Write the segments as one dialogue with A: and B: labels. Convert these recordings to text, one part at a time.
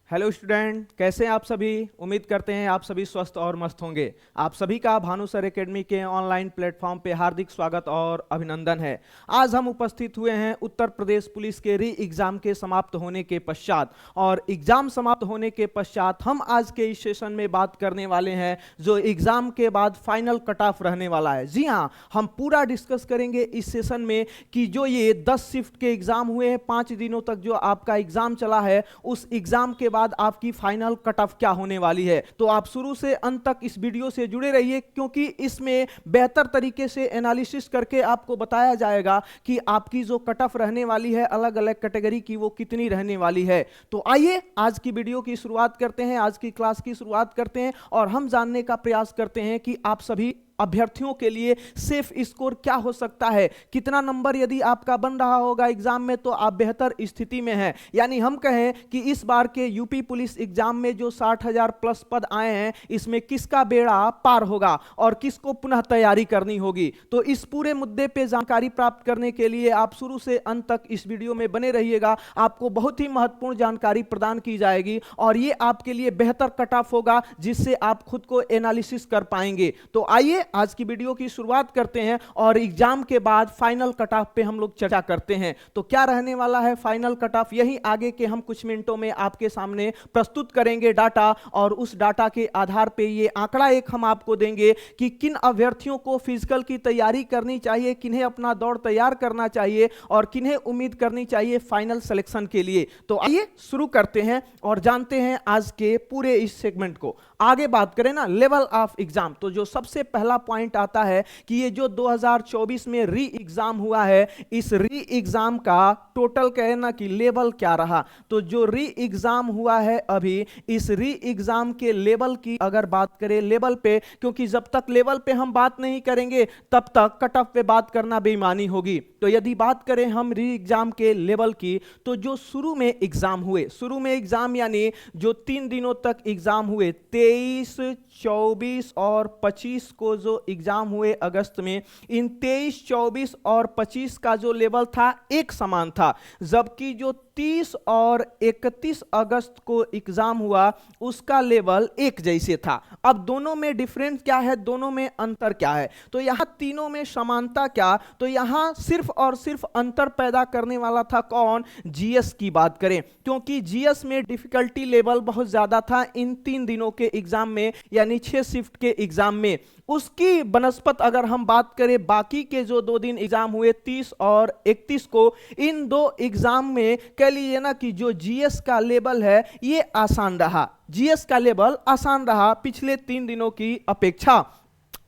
A: Hello student, कैसे हैं आप सभी। उम्मीद करते हैं आप सभी स्वस्थ और मस्त होंगे। आप सभी का भानु सर एकेडमी के ऑनलाइन प्लेटफॉर्म पे हार्दिक स्वागत और अभिनंदन है। आज हम उपस्थित हुए हैं उत्तर प्रदेश पुलिस के री एग्जाम के समाप्त होने के पश्चात, और एग्जाम समाप्त होने के पश्चात हम आज के इस सेशन में बात करने वाले हैं जो एग्जाम के बाद फाइनल कट ऑफ रहने वाला है। जी हाँ, हम पूरा डिस्कस करेंगे इस सेशन में कि जो ये 10 शिफ्ट के एग्जाम हुए हैं, 5 दिनों तक जो आपका एग्जाम चला है, उस एग्जाम के बाद आपकी फाइनल कट ऑफ क्या होने वाली है। तो आप शुरू से अंत तक इस वीडियो से जुड़े रहिए, क्योंकि इसमें बेहतर तरीके से एनालिसिस करके आपको बताया जाएगा कि आपकी जो कट ऑफ रहने वाली है अलग अलग कैटेगरी की, वो कितनी रहने वाली है। तो आइए आज की वीडियो की शुरुआत करते हैं, आज की क्लास की शुरुआत करते हैं और हम जानने का प्रयास करते हैं कि आप सभी अभ्यर्थियों के लिए सेफ स्कोर क्या हो सकता है। कितना नंबर यदि आपका बन रहा होगा एग्जाम में तो आप बेहतर स्थिति में हैं। यानी हम कहें कि इस बार के यूपी पुलिस एग्जाम में जो 60,000 प्लस पद आए हैं, इसमें किसका बेड़ा पार होगा और किसको पुनः तैयारी करनी होगी। तो इस पूरे मुद्दे पे जानकारी प्राप्त करने के लिए आप शुरू से अंत तक इस वीडियो में बने रहिएगा। आपको बहुत ही महत्वपूर्ण जानकारी प्रदान की जाएगी और ये आपके लिए बेहतर कट ऑफ होगा, जिससे आप खुद को एनालिसिस कर पाएंगे। तो आइए आज की वीडियो की शुरुआत करते हैं और एग्जाम के बाद फाइनल कट ऑफ पे हम लोग चर्चा करते हैं। तो क्या रहने वाला है फाइनल कट ऑफ, यही आगे के हम कुछ मिनटों में आपके सामने प्रस्तुत करेंगे डाटा, और उस डाटा के आधार पे ये आंकड़ा एक हम आपको देंगे कि किन अभ्यर्थियों को फिजिकल की तैयारी करनी चाहिए, किन्हें अपना दौड़ तैयार करना चाहिए और किन्हें उम्मीद करनी चाहिए फाइनल सिलेक्शन के लिए। तो आइए शुरू करते हैं और जानते हैं आज के पूरे इस सेगमेंट को। आगे बात करें ना लेवल ऑफ एग्जाम, तो जो सबसे पहला पॉइंट आता है कि ये जो 2024 में री एग्जाम हुआ है, इस री एग्जाम का टोटल कहना कि लेवल क्या रहा। तो जो री एग्जाम हुआ है अभी, इस री एग्जाम के लेवल की अगर बात करें लेवल पे, क्योंकि जब तक लेवल पे हम बात नहीं करेंगे तब तक कट ऑफ पे बात करना बेईमानी होगी। तो यदि बात करें हम री एग्जाम के लेवल की, तो जो शुरू में एग्जाम हुए, शुरू में एग्जाम यानी जो 3 दिनों तक एग्जाम हुए, 23, 24 और 25 को जो एग्जाम हुए अगस्त में, इन 23, 24 और 25 का जो लेवल था एक समान था, जबकि जो 30 और 31 अगस्त को एग्जाम हुआ उसका लेवल एक जैसे था। अब दोनों में डिफरेंस क्या है, दोनों में अंतर क्या है। तो यहां तीनों में समानता क्या, तो यहां सिर्फ और सिर्फ अंतर पैदा करने वाला था कौन, जीएस की बात करें, क्योंकि जीएस में डिफिकल्टी लेवल बहुत ज्यादा था इन 3 दिनों के एग्जाम में, यानी 6 शिफ्ट के एग्जाम में। उसकी बनस्पत अगर हम बात करें बाकी के जो 2 दिन एग्जाम हुए 30 और 31 को, इन 2 एग्जाम में कह लीजिए ना कि जो जीएस का लेवल है ये आसान रहा, जीएस का लेवल आसान रहा पिछले 3 दिनों की अपेक्षा।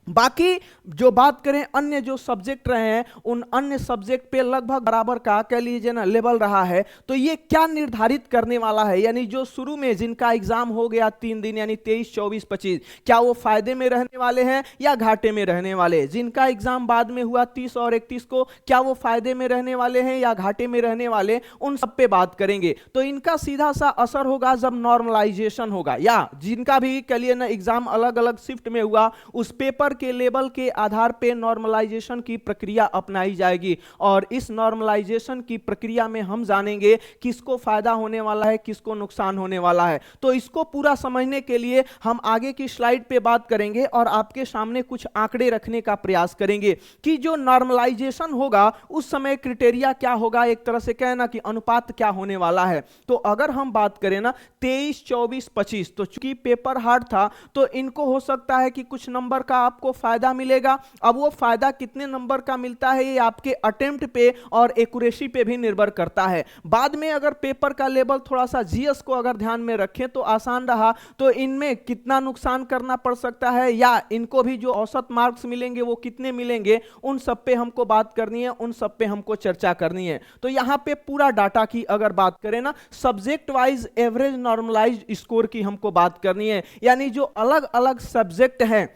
A: बाकी जो बात करें अन्य जो सब्जेक्ट रहे हैं, उन अन्य सब्जेक्ट पे लगभग बराबर का कह लीजिए ना लेवल रहा है। तो ये क्या निर्धारित करने वाला है, यानी जो शुरू में जिनका एग्जाम हो गया 3 दिन यानी 23, 24, 25, क्या वो फायदे में रहने वाले हैं या घाटे में रहने वाले। जिनका एग्जाम बाद में हुआ 30 और 31 को, क्या वो फायदे में रहने वाले हैं या घाटे में रहने वाले, उन सब पे बात करेंगे। तो इनका सीधा सा असर होगा जब नॉर्मलाइजेशन होगा, या जिनका भी कह लिए ना एग्जाम अलग अलग शिफ्ट में हुआ, उस पेपर के लेवल के आधार पे नॉर्मलाइजेशन की प्रक्रिया अपनाई जाएगी। और इस नॉर्मलाइजेशन की प्रक्रिया में हम जानेंगे किसको फायदा होने वाला है, किसको नुकसान होने वाला है। तो इसको पूरा समझने के लिए हम आगे की स्लाइड पे बात करेंगे और आपके सामने कुछ आंकड़े रखने का प्रयास करेंगे कि जो नॉर्मलाइजेशन होगा उस समय क्राइटेरिया क्या होगा, एक तरह से कहना कि अनुपात क्या होने वाला है। तो अगर हम बात करें ना 23, 24, 25, तो चूंकि पेपर हार्ड था तो इनको हो सकता है कि कुछ नंबर का आपको फायदा मिलेगा। अब वो फायदा कितने नंबर का मिलता है ये आपके अटेम्प्ट पे और एक्यूरेसी पे भी निर्भर करता है। बाद में अगर पेपर का लेवल थोड़ा सा जीएस को अगर ध्यान में रखें तो आसान रहा, तो इनमें कितना नुकसान करना पड़ सकता है या इनको भी जो औसत मार्क्स मिलेंगे वो कितने मिलेंगे, उन सब पे हमको बात करनी है, उन सब पे हमको चर्चा करनी है। तो यहां पे पूरा डाटा की अगर बात करें ना, subject wise average normalized score की हमको बात करनी है, यानी जो अलग अलग सब्जेक्ट हैं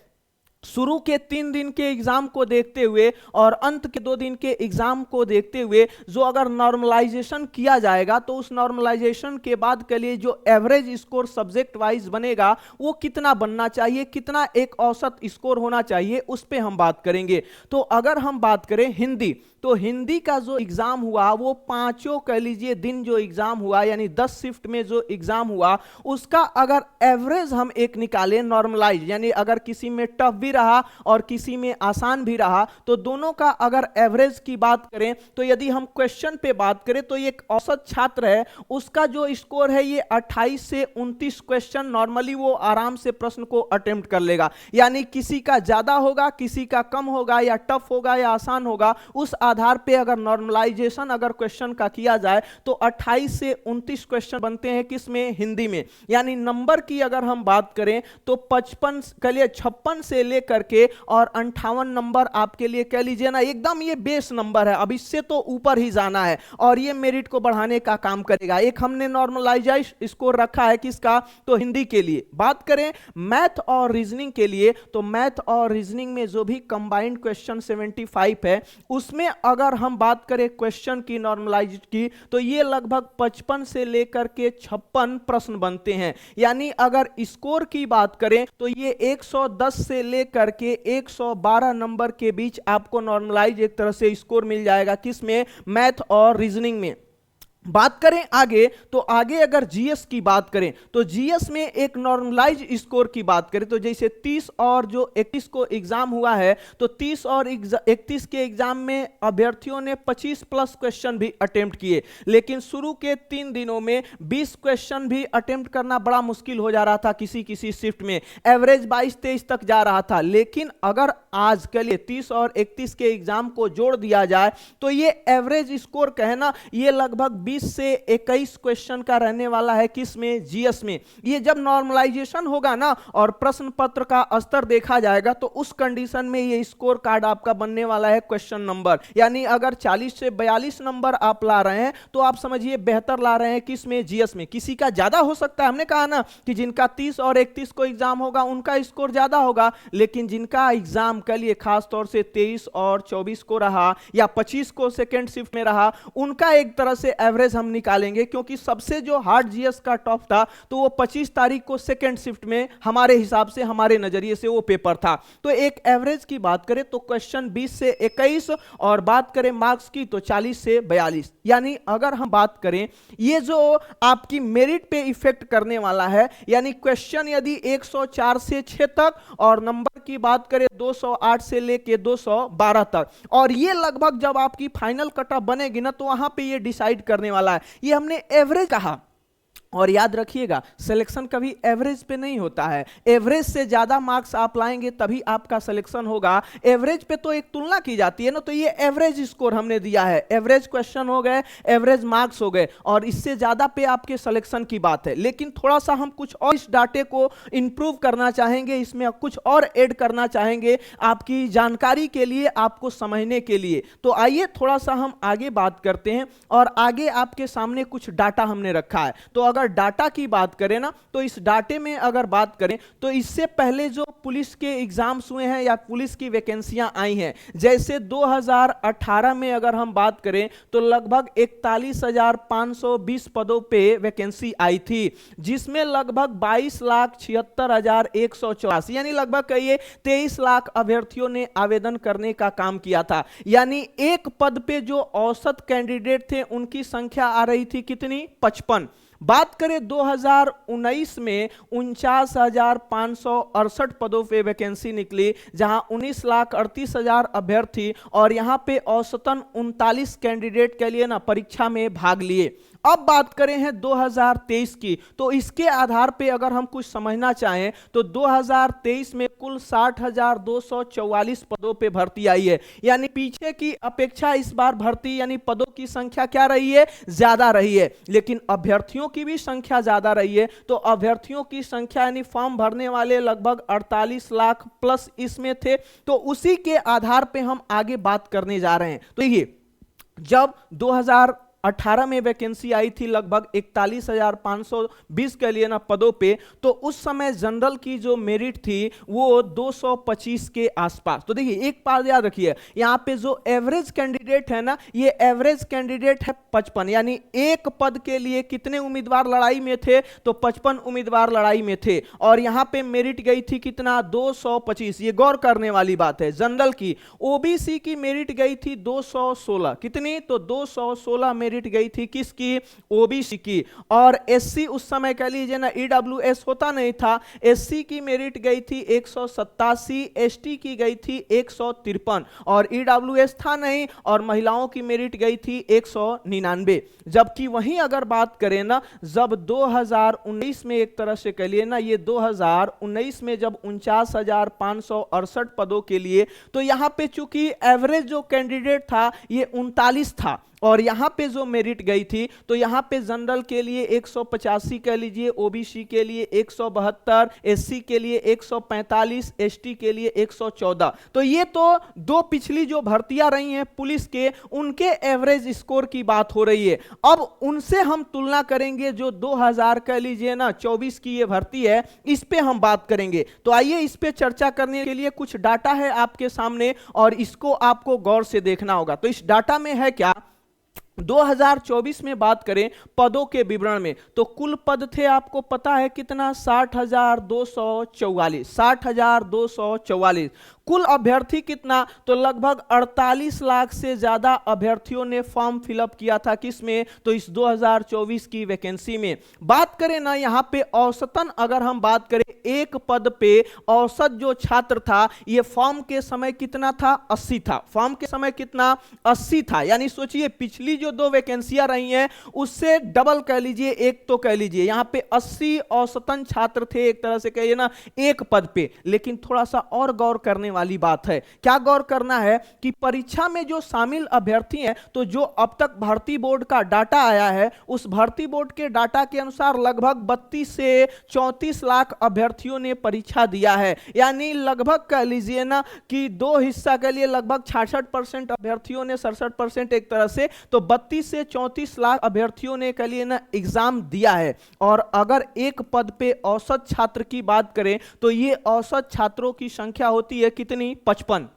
A: शुरू के 3 दिन के एग्जाम को देखते हुए और अंत के 2 दिन के एग्जाम को देखते हुए जो अगर नॉर्मलाइजेशन किया जाएगा तो उस नॉर्मलाइजेशन के बाद के लिए जो एवरेज स्कोर सब्जेक्ट वाइज बनेगा वो कितना बनना चाहिए, कितना एक औसत स्कोर होना चाहिए, उस पे हम बात करेंगे। तो अगर हम बात करें हिंदी, तो हिंदी का जो एग्जाम हुआ वो पांचों कह लीजिए दिन जो एग्जाम हुआ यानी 10 शिफ्ट में जो एग्जाम हुआ उसका अगर एवरेज हम एक निकालें नॉर्मलाइज, यानी अगर किसी में टफ भी रहा और किसी में आसान भी रहा, तो दोनों का अगर एवरेज की बात करें तो यदि हम क्वेश्चन पे बात करें तो एक औसत छात्र है उसका जो स्कोर है ये 28 से 29 क्वेश्चन नॉर्मली वो आराम से प्रश्न को अटेम्प्ट कर लेगा। यानी किसी का ज्यादा होगा, किसी का कम होगा, या टफ होगा या आसान होगा, उस आधार पे अगर नॉर्मलाइजेशन अगर क्वेश्चन का किया जाए तो 28 से 29 क्वेश्चन बनते हैं किसमें, हिंदी में। यानी नंबर की अगर हम बात करें तो 56 कह लिए 56 से लेकर के और 58 नंबर आपके लिए कह लीजिए ना एकदम ये बेस नंबर है, अब इससे तो ऊपर ही जाना है और ये मेरिट को बढ़ाने का काम करेगा। एक हमने नॉर्मलाइज स्कोर रखा है किसका, तो हिंदी के लिए। बात करें मैथ और रीजनिंग के लिए तो मैथ और रीजनिंग में जो भी कंबाइंड क्वेश्चन 75 है उसमें अगर हम बात करें क्वेश्चन की नॉर्मलाइज की तो ये लगभग 55 से लेकर के 56 प्रश्न बनते हैं। यानी अगर स्कोर की बात करें तो ये 110 से लेकर के 112 नंबर के बीच आपको नॉर्मलाइज एक तरह से स्कोर मिल जाएगा किसमें, मैथ और रीजनिंग में। बात करें आगे तो आगे अगर जीएस की बात करें तो जीएस में एक नॉर्मलाइज स्कोर की बात करें तो जैसे 30 और जो 31 को एग्जाम हुआ है तो 30 और 31 के एग्जाम में अभ्यर्थियों ने 25 प्लस क्वेश्चन भी अटेम्प्ट किए, लेकिन शुरू के 3 दिनों में 20 क्वेश्चन भी अटेम्प्ट करना बड़ा मुश्किल हो जा रहा था। किसी किसी शिफ्ट में एवरेज 22-23 तक जा रहा था, लेकिन अगर आज के लिए 30 और 31 के एग्जाम को जोड़ दिया जाए तो ये एवरेज स्कोर कहना ये लगभग 20 से 21 क्वेश्चन का रहने वाला है किसमें, जीएस में। ये जब नॉर्मलाइजेशन होगा ना और प्रश्न पत्र का स्तर देखा जाएगा तो उस कंडीशन में ये स्कोर कार्ड आपका बनने वाला है क्वेश्चन नंबर। यानी अगर 40 से 42 नंबर आप ला रहे हैं तो आप समझिए बेहतर ला रहे हैं किसमें, जीएस में। किसी का ज्यादा हो सकता है, हमने कहा ना कि जिनका 30 और 31 को एग्जाम होगा उनका स्कोर ज्यादा होगा, लेकिन जिनका एग्जाम के लिए खास तौर से 23 और 24 को रहा या 25 को सेकेंड शिफ्ट में रहा उनका एक तरह से एवरेज हम निकालेंगे, क्योंकि सबसे जो हार्ड जीएस का टॉप था तो वो 25 तारीख को सेकेंड शिफ्ट में हमारे हिसाब से हमारे नजरिए से वो पेपर था। तो एक एवरेज की बात करें तो क्वेश्चन 20 से 21 और बात करें मार्क्स की तो 40 से 42। यानी अगर हम बात करें ये जो आपकी मेरिट पे इफेक्ट करने वाला है, यानी क्वेश्चन यदि 104 से 6 तक और नंबर की बात करें 208 से लेके 212 तक, और ये लगभग जब आपकी फाइनल कट ऑफ बनेगी ना तो वहां पे ये डिसाइड करने वाला है। ये हमने एवरेज कहा, और याद रखिएगा सिलेक्शन कभी एवरेज पे नहीं होता है। एवरेज से ज्यादा मार्क्स आप लाएंगे तभी आपका सिलेक्शन होगा। एवरेज पे तो एक तुलना की जाती है ना, तो ये एवरेज स्कोर हमने दिया है, एवरेज क्वेश्चन हो गए, एवरेज मार्क्स हो गए, और इससे ज्यादा पे आपके सिलेक्शन की बात है। लेकिन थोड़ा सा हम कुछ और इस डाटे को इंप्रूव करना चाहेंगे, इसमें कुछ और ऐड करना चाहेंगे आपकी जानकारी के लिए, आपको समझने के लिए। तो आइए थोड़ा सा हम आगे बात करते हैं, और आगे आपके सामने कुछ डाटा हमने रखा है। तो अगर डाटा की बात करें ना तो इस डाटे में अगर बात करें तो इससे पहले जो पुलिस के एग्जाम्स हुए हैं या पुलिस की वैकेंसियां आई हैं, जैसे 2018 में अगर हम बात करें तो लगभग 41,520 पदों पे वैकेंसी आई थी, जिसमें लगभग 22,76,184 यानी लगभग कहिए 23 लाख अभ्यर्थियों ने आवेदन करने का काम किया था। यानी एक पद पे जो औसत कैंडिडेट थे उनकी संख्या आ रही थी कितनी, 55। बात करें 2019 में 49,568 पदों पे वैकेंसी निकली, जहां 19,38,000 अभ्यर्थी और यहां पे औसतन 39 कैंडिडेट के लिए ना परीक्षा में भाग लिए। अब बात करें हैं 2023 की, तो इसके आधार पे अगर हम कुछ समझना चाहें तो 2023 में कुल 60,244 पदों पे भर्ती आई है। यानी पीछे की अपेक्षा इस बार भर्ती यानी पदों की संख्या क्या रही है, ज्यादा रही है, लेकिन अभ्यर्थियों की भी संख्या ज्यादा रही है। तो अभ्यर्थियों की संख्या यानी फॉर्म भरने वाले लगभग 48 लाख प्लस इसमें थे। तो उसी के आधार पे हम आगे बात करने जा रहे हैं। तो ये जब 2018 में वैकेंसी आई थी लगभग 41,520 के लिए ना पदों पे, तो उस समय जनरल की जो मेरिट थी वो 225 के आसपास। तो देखिए एक बात याद रखिए, यहां पे जो एवरेज कैंडिडेट है ना, ये एवरेज कैंडिडेट है 55, यानी एक पद के लिए कितने उम्मीदवार लड़ाई में थे, तो 55 उम्मीदवार लड़ाई में थे, और यहां पे मेरिट गई थी कितना, 225। ये गौर करने वाली बात है। जनरल की, ओबीसी की मेरिट गई थी 216, कितनी, तो 216 मेरिट गई थी किसकी, ओबीसी की। और एससी उस समय कह लीजिए ना, ईडब्ल्यूएस होता नहीं था, एससी की मेरिट गई थी 187, एसटी की गई थी 153, और ईडब्ल्यूएस था नहीं, और महिलाओं की मेरिट गई थी 199। जबकि वहीं अगर बात करें ना, जब 2019 में एक तरह से कह लिए ना, ये 2019 में जब 49,568 पदों के लिए, तो यहां पे चूंकि एवरेज जो कैंडिडेट था ये 39 था, और यहां पे जो मेरिट गई थी, तो यहां पे जनरल के लिए 185 कह लीजिए, ओबीसी के लिए 172, एससी के लिए 145, एसटी के लिए 114। तो ये तो दो पिछली जो भर्तियां रही हैं पुलिस के, उनके एवरेज स्कोर की बात हो रही है। अब उनसे हम तुलना करेंगे जो 2000 कह लीजिए ना 24 की ये भर्ती है, इस पे हम बात करेंगे। तो आइए इस पे चर्चा करने के लिए कुछ डाटा है आपके सामने, और इसको आपको गौर से देखना होगा। तो इस डाटा में है क्या, 2024 में बात करें पदों के विवरण में, तो कुल पद थे आपको पता है कितना, 60,244, 60,244। कुल अभ्यर्थी कितना, तो लगभग 48 लाख से ज्यादा अभ्यर्थियों ने फॉर्म फिलअप किया था, किसमें, तो इस 2024 की वैकेंसी में। बात करें ना यहां पे औसतन, अगर हम बात करें एक पद पे औसत जो छात्र था, ये फॉर्म के समय कितना था, 80 था। फॉर्म के समय कितना, 80 था। यानी सोचिए पिछली जो दो वैकेंसियां रही हैं उससे डबल कह लीजिए, एक तो कह लीजिए यहां पे 80 औसतन छात्र थे एक तरह से कहिए ना एक पद पे। लेकिन थोड़ा सा और गौर करने वाली बात है, क्या गौर करना है कि परीक्षा में जो शामिल अभ्यर्थी हैं, तो जो अब तक भर्ती बोर्ड का डाटा आया है, उस भर्ती बोर्ड के डाटा के अनुसार लगभग 32 से 34 लाख अभ्यर्थियों ने परीक्षा दिया है। यानी लगभग कह लीजिए ना कि दो हिस्सा के लिए लगभग 66% अभ्यर्थियों ने, 67% एक तरह से, तो 32 से 34 लाख अभ्यर्थियों ने कह लिए ना एग्जाम दिया है। और अगर एक पद पे औसत छात्र की बात करें, तो ये औसत छात्रों की संख्या होती है कितनी, 55।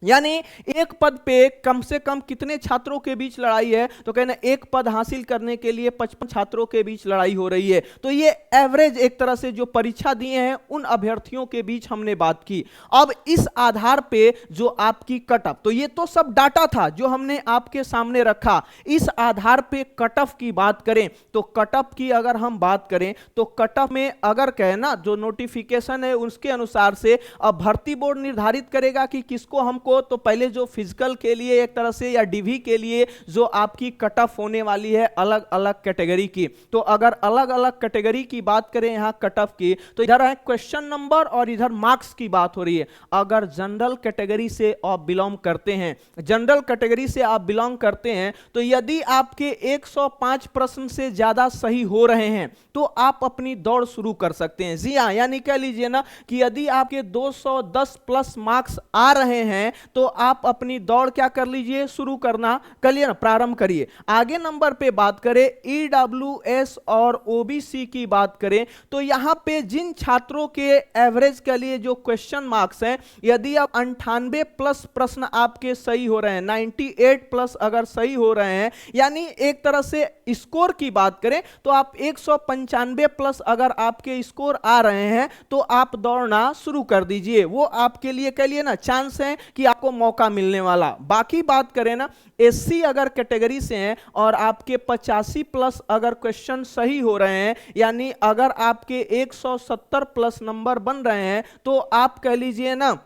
A: यानी एक पद पे कम से कम कितने छात्रों के बीच लड़ाई है, तो कहना एक पद हासिल करने के लिए 55 छात्रों के बीच लड़ाई हो रही है। तो ये एवरेज एक तरह से जो परीक्षा दिए हैं उन अभ्यर्थियों के बीच हमने बात की। अब इस आधार पे जो आपकी कट ऑफ, तो ये तो सब डाटा था जो हमने आपके सामने रखा। इस आधार पे कट ऑफ की बात करें, तो कट ऑफ की अगर हम बात करें, तो कट ऑफ में अगर कहना जो नोटिफिकेशन है उसके अनुसार से अब भर्ती बोर्ड निर्धारित करेगा कि किसको हमको, तो पहले जो फिजिकल के लिए एक तरह से या डीवी के लिए जो आपकी कट ऑफ होने वाली है अलग अलग कैटेगरी की, तो अगर अलग अलग कैटेगरी की बात करें यहां कट ऑफ की, तो इधर है क्वेश्चन नंबर और इधर मार्क्स की बात हो रही है। अगर जनरल कैटेगरी से आप बिलोंग करते हैं, जनरल कैटेगरी से आप बिलोंग करते हैं, तो यदि आपके 105 प्रश्न से ज्यादा सही हो रहे हैं तो आप अपनी दौड़ शुरू कर सकते हैं। जी हां, यानी कह लीजिए ना कि यदि आपके 210 प्लस मार्क्स आ रहे हैं तो आप अपनी दौड़ क्या कर लीजिए, शुरू करना कर लिए ना, प्रारंभ करिए। आगे नंबर पे बात करें ईडब्ल्यूएस और ओबीसी की बात करें, तो यहां पे जिन छात्रों के एवरेज के लिए जो क्वेश्चन मार्क्स हैं, यदि आप 98 प्लस प्रश्न आपके सही हो रहे हैं, 98 प्लस अगर सही हो रहे हैं, यानी एक तरह से स्कोर की बात करें तो आप 195 प्लस अगर आपके स्कोर आ रहे हैं तो आप दौड़ना शुरू कर दीजिए। वो आपके लिए कह लिए ना चांस है कि आपको मौका मिलने वाला। बाकी बात करें ना, एससी अगर कैटेगरी से हैं और आपके 85 प्लस अगर क्वेश्चन सही हो रहे हैं, यानी अगर आपके 170 प्लस नंबर बन रहे हैं, तो आप कह लीजिए ना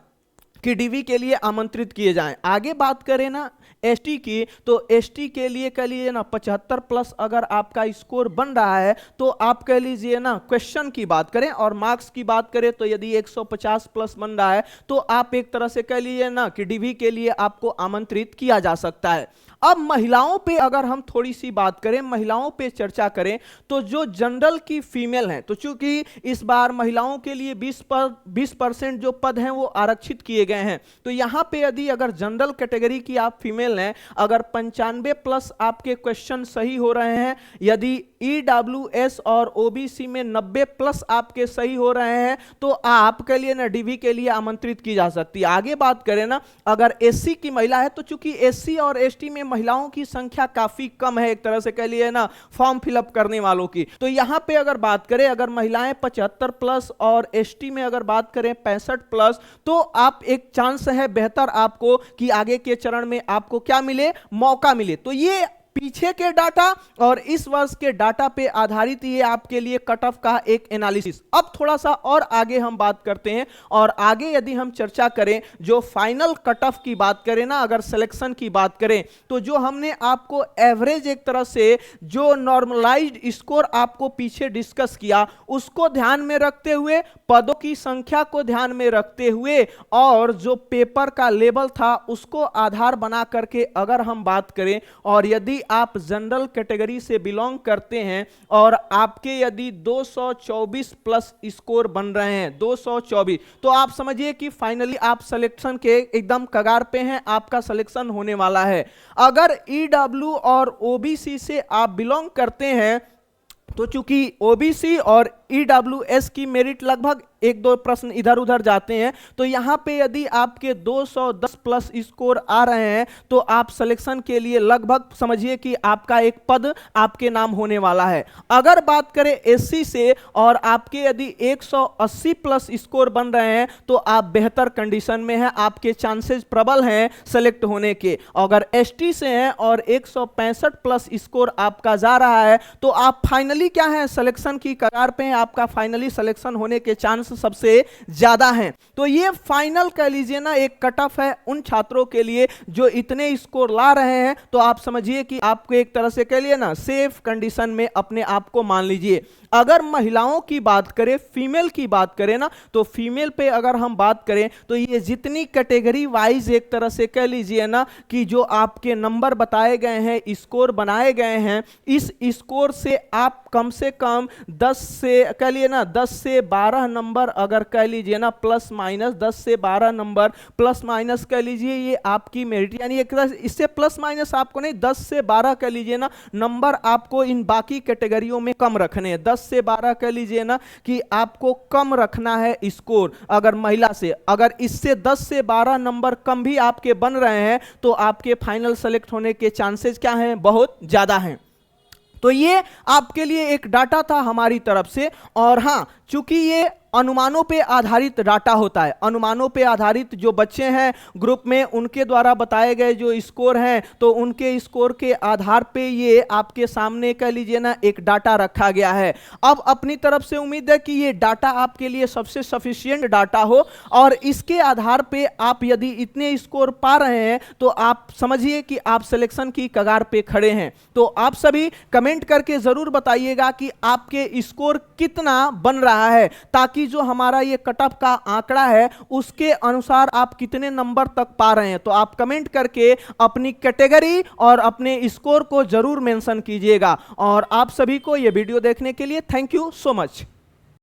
A: कि डीवी के लिए आमंत्रित किए जाएं। आगे बात करें ना एसटी की, तो एसटी के लिए कह लीजिए ना 75 प्लस अगर आपका स्कोर बन रहा है तो आप कह लीजिए ना, क्वेश्चन की बात करें और मार्क्स की बात करें तो यदि 150 प्लस बन रहा है तो आप एक तरह से कह लीजिए ना कि डीवी के लिए आपको आमंत्रित किया जा सकता है। अब महिलाओं पे अगर हम थोड़ी सी बात करें, महिलाओं पे चर्चा करें, तो जो जनरल की फीमेल हैं, तो चूंकि इस बार महिलाओं के लिए 20% जो पद हैं वो आरक्षित किए गए हैं, तो यहां पे यदि अगर जनरल कैटेगरी की आप फीमेल हैं, अगर 95+ आपके क्वेश्चन सही हो रहे हैं, यदि ईडब्ल्यूएस और ओबीसी में 90+ आपके सही हो रहे हैं, तो आपके लिए ना डीवी के लिए आमंत्रित की जा सकती है। आगे बात करें ना, अगर एससी की महिला है, तो चूंकि एससी और एसटी में महिलाओं की संख्या काफी कम है, एक तरह से कह लिए ना फॉर्म फिलअप करने वालों की, तो यहां पे अगर बात करें, अगर महिलाएं 75+ और एसटी में अगर बात करें 65+, तो आप एक चांस है बेहतर आपको कि आगे के चरण में आपको क्या मिले, मौका मिले। तो ये पीछे के डाटा और इस वर्ष के डाटा पे आधारित ये आपके लिए कट ऑफ का एक एनालिसिस। अब थोड़ा सा और आगे हम बात करते हैं, और आगे यदि हम चर्चा करें, जो फाइनल कट ऑफ की बात करें ना, अगर सिलेक्शन की बात करें, तो जो हमने आपको एवरेज एक तरह से जो नॉर्मलाइज्ड स्कोर आपको पीछे डिस्कस किया, उसको ध्यान में रखते हुए, पदों की संख्या को ध्यान में रखते हुए, और जो पेपर का लेवल था उसको आधार बना करके अगर हम बात करें, और यदि आप जनरल कैटेगरी से बिलोंग करते हैं और आपके यदि 224+ स्कोर बन रहे हैं, 224, तो आप समझिए कि फाइनली आप सिलेक्शन के एकदम कगार पे हैं, आपका सिलेक्शन होने वाला है। अगर ईडब्ल्यू और ओबीसी से आप बिलोंग करते हैं, तो चूंकि ओबीसी और ईडब्ल्यूएस की मेरिट लगभग 1-2 प्रश्न इधर उधर जाते हैं, तो यहां पे यदि आपके 210+ स्कोर आ रहे हैं, तो आप सिलेक्शन के लिए लगभग समझिए कि आपका एक पद आपके नाम होने वाला है। अगर बात करें एससी से और आपके यदि 180+ स्कोर बन रहे हैं, तो आप बेहतर कंडीशन में हैं, आपके चांसेस प्रबल हैं सेलेक्ट होने के। अगर एसटी से हैं और 165+ स्कोर आपका जा रहा है, तो आप फाइनली क्या है, सिलेक्शन की कगार पे हैं, आपका फाइनली सिलेक्शन होने के चांस सबसे ज्यादा हैं। तो ये फाइनल कह लीजिए ना एक कट ऑफ है उन छात्रों के लिए जो इतने स्कोर ला रहे हैं, तो आप समझिए कि आपको एक तरह से कह लिए ना सेफ कंडीशन में अपने आप को मान लीजिए। अगर महिलाओं की बात करें, फीमेल की बात करें ना, तो फीमेल पे अगर हम बात करें, तो ये जितनी कैटेगरी वाइज एक तरह से कह लीजिए ना कि जो आपके नंबर बताए गए हैं, स्कोर बनाए गए हैं, इस स्कोर से आप कम से कम 10 से कह लिए ना 10 से 12 नंबर अगर कह लीजिए ना प्लस माइनस 10 से 12 नंबर प्लस माइनस कह लीजिए, ये आपकी मेरिट, यानी एक तरह इससे प्लस माइनस आपको नहीं, 10 से 12 कह लीजिए ना नंबर आपको इन बाकी कैटेगरियों में कम रखने हैं। 10 से 12 कह लीजिए ना कि आपको कम रखना है स्कोर अगर महिला से। अगर इससे 10 से 12 नंबर कम भी आपके बन रहे हैं, तो आपके फाइनल सेलेक्ट होने के चांसेस क्या हैं, बहुत ज्यादा हैं। तो ये आपके लिए एक डाटा था हमारी तरफ से। और हां, चूंकि ये अनुमानों पे आधारित डाटा होता है, अनुमानों पे आधारित जो बच्चे हैं ग्रुप में उनके द्वारा बताए गए जो स्कोर हैं, तो उनके स्कोर के आधार पे ये आपके सामने कह लीजिए ना एक डाटा रखा गया है। अब अपनी तरफ से उम्मीद है कि ये डाटा आपके लिए सबसे सफिशिएंट डाटा हो, और इसके आधार पे आप यदि इतने स्कोर पा रहे हैं, तो आप समझिए कि आप सिलेक्शन की कगार पे खड़े हैं। तो आप सभी कमेंट करके जरूर बताइएगा कि आपके स्कोर कितना बन रहा है, ताकि जो हमारा ये कट ऑफ का आंकड़ा है उसके अनुसार आप कितने नंबर तक पा रहे हैं। तो आप कमेंट करके अपनी कैटेगरी और अपने स्कोर को जरूर मेंशन कीजिएगा। और आप सभी को ये वीडियो देखने के लिए थैंक यू सो मच।